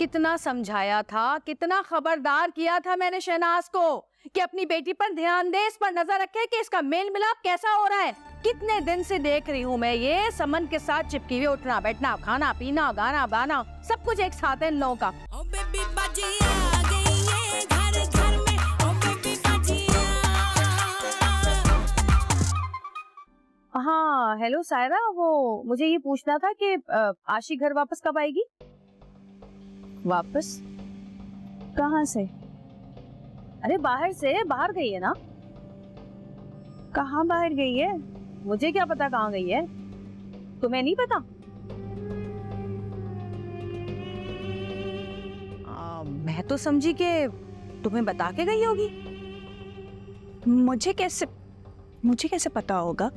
कितना समझाया था, कितना खबरदार किया था मैंने शहनाज को कि अपनी बेटी पर ध्यान दे, इस पर नजर रखे कि इसका मेल मिलाप कैसा हो रहा है। कितने दिन से देख रही हूँ मैं ये समन के साथ चिपकी हुई, उठना बैठना, खाना पीना, गाना बाना, सब कुछ एक साथ है इन लोगों का। हाँ हेलो सायरा, वो मुझे ये पूछना था कि आशी घर वापस कब आएगी? वापस कहाँ से? अरे बाहर से, बाहर गई है ना? कहाँ बाहर गई है? मुझे क्या पता कहाँ गई है, तुम्हें नहीं पता? मैं तो समझी कि तुम्हें बता के गई होगी। मुझे कैसे पता होगा?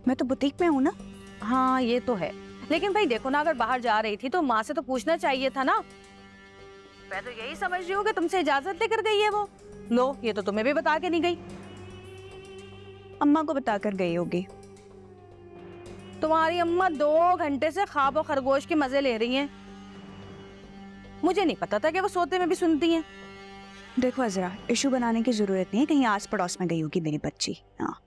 मैं तो बुटीक में हूँ ना। हाँ ये तो है, लेकिन भाई देखो ना, अगर बाहर जा रही थी तो माँ से तो पूछना चाहिए था ना। मैं तो यही समझ रही हूँ कि तुमसे इजाजत लेकर गई है वो। लो, ये तो तुम्हें भी बता के नहीं गई। अम्मा को बता कर गई होगी। तुम्हारी अम्मा 2 घंटे से ख्वाब और खरगोश के मजे ले रही हैं। मुझे नहीं पता था कि वो सोते में भी सुनती हैं। देखो अजरा, इशू बनाने की जरूरत नहीं है, कहीं आस पड़ोस में गई होगी मेरी बच्ची। हाँ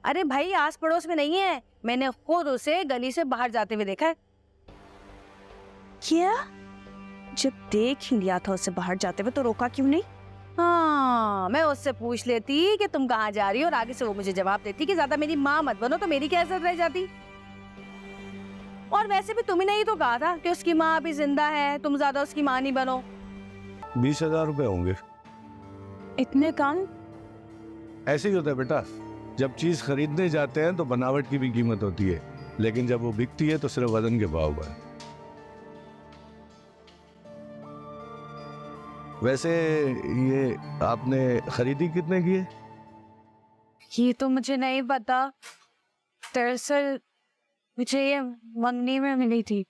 अरे भाई आस पड़ोस में नहीं है, मैंने खुद उसे गली से बाहर जाते हुए देखा है। क्या? जब देख ही लिया था उसे बाहर जाते हुए तो रोका क्यों नहीं? हाँ, मैं उससे पूछ लेती कि तुम कहाँ जा रही हो और आगे से वो मुझे जवाब देती कि ज्यादा मेरी माँ मत बनो, तो मेरी क्या इज्जत रह जाती। और वैसे भी तुम्ही ने ही तो कहा था कि उसकी माँ अभी जिंदा है, तुम ज्यादा उसकी माँ नहीं बनो। 20,000 रुपए होंगे। इतने कम? ऐसे ही होता है बेटा, जब चीज खरीदने जाते हैं तो बनावट की भी कीमत होती है, लेकिन जब वो बिकती है तो सिर्फ वजन के भाव पर। वैसे ये आपने खरीदी कितने की है? ये तो मुझे नहीं पता, दरअसल मुझे ये मंगनी में मिली थी।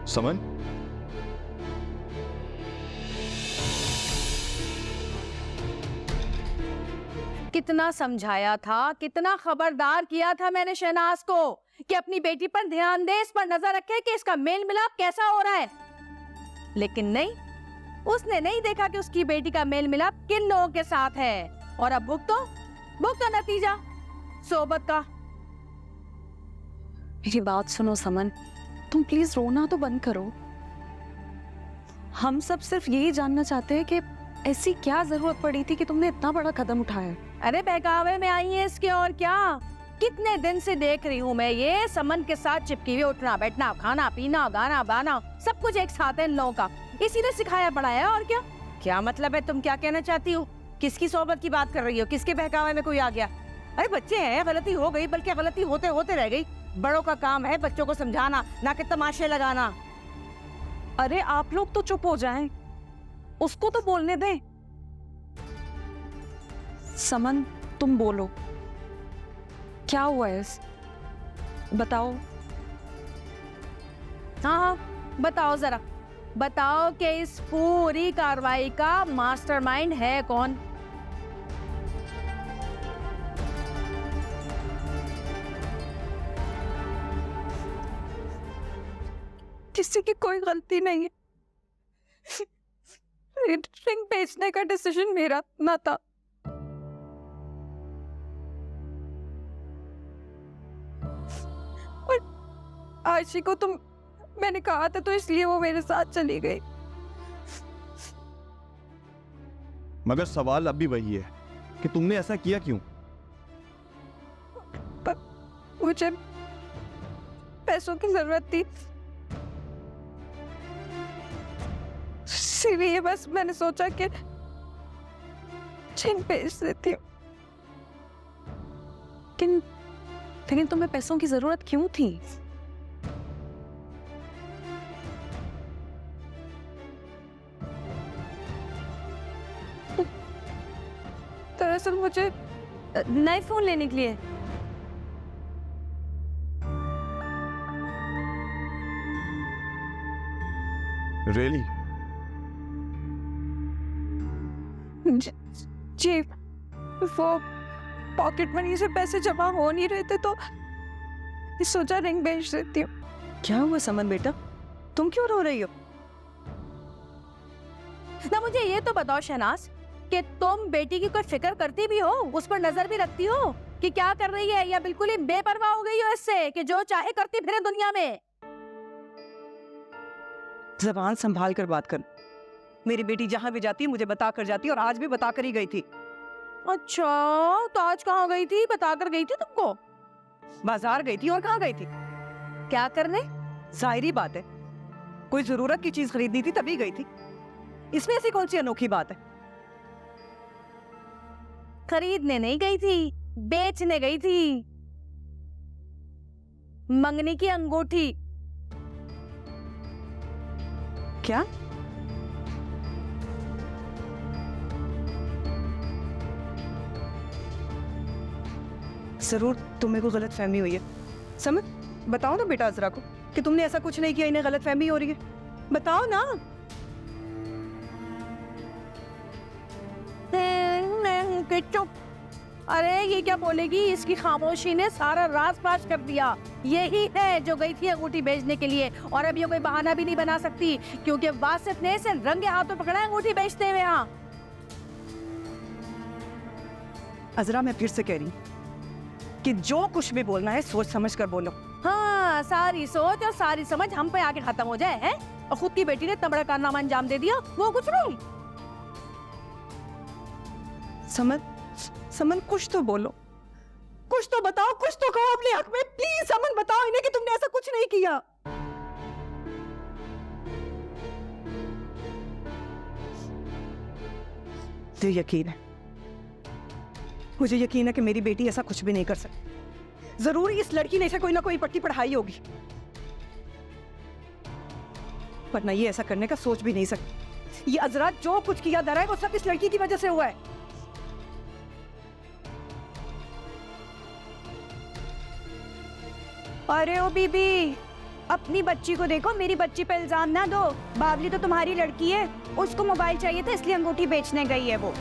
समन? कितना समझाया था, कितना खबरदार किया था मैंने शहनाज को कि अपनी बेटी पर ध्यान दे, इस पर नजर रखे कि इसका मेल मिलाप कैसा हो रहा है। लेकिन नहीं, उसने नहीं देखा कि उसकी बेटी का मेल मिलाप किन लोगों के साथ है। और अब भुगतो नतीजा सोबत का। मेरी बात सुनो समन, तुम प्लीज रोना तो बंद करो। हम सब सिर्फ यही जानना चाहते हैं कि ऐसी क्या जरूरत पड़ी थी कि तुमने इतना बड़ा कदम उठाया। अरे बहकावे में आई है इसके, और क्या। कितने दिन से देख रही हूँ मैं ये समन के साथ चिपकी हुई, उठना बैठना, खाना पीना, गाना बाना, सब कुछ एक साथ है इन लोगों का। इसी ने सिखाया पढ़ाया, और क्या। क्या मतलब है, तुम क्या कहना चाहती हो? किसकी सोबत की बात कर रही हो? किसके बहकावे में कोई आ गया? अरे बच्चे हैं, गलती हो गई, बल्कि गलती होते होते रह गई। बड़ों का काम है बच्चों को समझाना, ना कि तमाशे लगाना। अरे आप लोग तो चुप हो जाएं, उसको तो बोलने दें। समन तुम बोलो, क्या हुआ है? बताओ। हाँ बताओ, जरा बताओ कि इस पूरी कार्रवाई का मास्टरमाइंड है कौन? किसी की कोई गलती नहीं है। रिंग बेचने का डिसीजन मेरा ना था। और आशी को तुम मैंने कहा था तो इसलिए वो मेरे साथ चली गई। मगर सवाल अब भी वही है कि तुमने ऐसा किया क्यों? मुझे पैसों की जरूरत थी, इसीलिए बस मैंने सोचा कि चेन बेच देती हूँ। लेकिन तुम्हें पैसों की जरूरत क्यों थी? दरअसल मुझे नए फोन लेने के लिए। रियली? जी, वो पॉकेट मनी से पैसे जमा हो नहीं रहे थे तो सोचा रिंग बेच देती हूँ। क्या हुआ समन बेटा, तुम क्यों रो रही हो? ना मुझे ये तो बताओ शहनाज कि तुम बेटी की कोई फिक्र करती भी हो, उस पर नजर भी रखती हो कि क्या कर रही है, या बिल्कुल ही बेपरवाह हो गई हो इससे कि जो चाहे करती फिरे दुनिया में? जबान संभाल कर बात कर। मेरी बेटी जहाँ भी जाती है मुझे बता कर जाती है, और आज भी बता कर ही गई थी। अच्छा, तो आज कहाँ गई थी? बताकर गई थी तुमको? बाजार गई थी। और कहाँ गई थी? क्या करने? जाहिरी बात है, कोई जरूरत की चीज खरीदनी थी तभी गई थी। इसमें ऐसी कौन सी अनोखी बात है? खरीदने नहीं गई थी, बेचने गई थी। मंगनी की अंगूठी। क्या? जरूर तुम्हें को गलत फहमी हुई है। समझ, बताओ ना बेटा अजरा को कि तुमने ऐसा कुछ नहीं किया, इन्हें गलत फहमी हो रही है। बताओ ना। चुप। अरे ये क्या बोलेगी, इसकी खामोशी ने सारा राज फाश कर दिया। यही है जो गई थी अंगूठी बेचने के लिए, और अब ये कोई बहाना भी नहीं बना सकती क्योंकि वासिफ ने इसे रंगे हाथों पकड़ा है अंगूठी बेचते हुए। यहाँ अजरा, मैं फिर से कह रही हूँ कि जो कुछ भी बोलना है सोच समझ कर बोलो। हाँ, सारी सोच और सारी समझ हम पे आके खत्म हो जाए है, और खुद की बेटी ने इतना बड़ा कारनामा अंजाम दे दिया, वो कुछ नहीं। समन, समन कुछ तो बोलो, कुछ तो बताओ, कुछ तो कहो अपने हक में। प्लीज समन बताओ इन्हें कि तुमने ऐसा कुछ नहीं किया। मुझे यकीन है, मुझे यकीन है कि मेरी बेटी ऐसा कुछ भी नहीं कर सकती। जरूर इस लड़की ने इसे कोई ना कोई पट्टी पढ़ाई होगी, वरना ये ऐसा करने का सोच भी नहीं सकती। ये अजरा जो कुछ किया जा रहा है वो सब इस लड़की की वजह से हुआ है। अरे ओ बीबी, अपनी बच्ची को देखो, मेरी बच्ची पे इल्जाम ना दो। बाबली तो तुम्हारी लड़की है, उसको मोबाइल चाहिए था इसलिए अंगूठी बेचने गई है वो।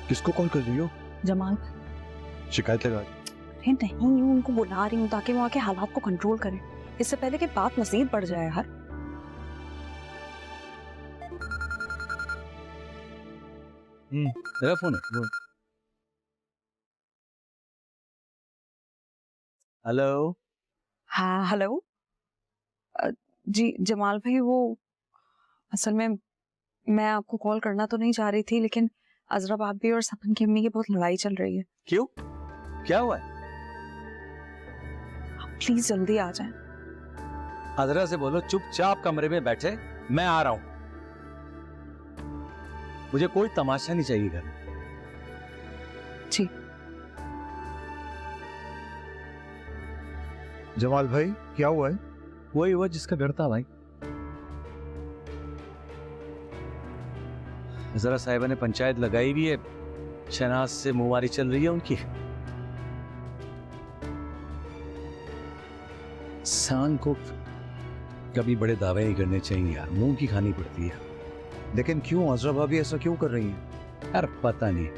किसको कॉल कर रही हो? जमाल। शिकायत लगा? अरे नहीं, उनको बुला रही हूँ ताकि वो आके हालात को कंट्रोल करें, इससे पहले कि बात मजीद बढ़ जाए। यार मेरा फोन है। हेलो। हाँ हेलो। जी जमाल भाई, वो असल में मैं आपको कॉल करना तो नहीं चाह रही थी, लेकिन अजरा भाभी और सपन की अम्मी की बहुत लड़ाई चल रही है। क्यों, क्या हुआ है? आप प्लीज जल्दी आ जाएं। अजरा से बोलो चुपचाप कमरे में बैठे, मैं आ रहा हूं। मुझे कोई तमाशा नहीं चाहिए घर में। जी। जमाल भाई क्या हुआ है? वही हुआ जिसका डर था भाई। जरा साहिबा ने पंचायत लगाई भी है, शहनाज से मुंहमारी चल रही है उनकी। इंसान को कभी बड़े दावे नहीं करने चाहिए यार, मुंह की खानी पड़ती है। लेकिन क्यों अजरा भाभी ऐसा क्यों कर रही हैं? यार पता नहीं,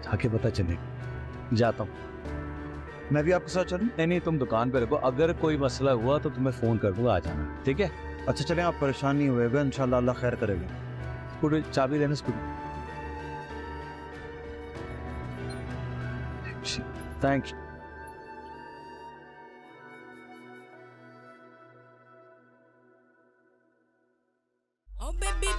जाके पता चलेगा। जाता हूँ। मैं भी आपके साथ चलूं? नहीं, तुम दुकान पे रखो, अगर कोई मसला हुआ तो तुम्हें फोन कर दूंगा, आ जाना, ठीक है? अच्छा चलें, आप परेशान नहीं हुएगा, इंशाल्लाह अल्लाह खैर करेगा। स्कूटर चाबी लेना, scooter. Thank you. Oh baby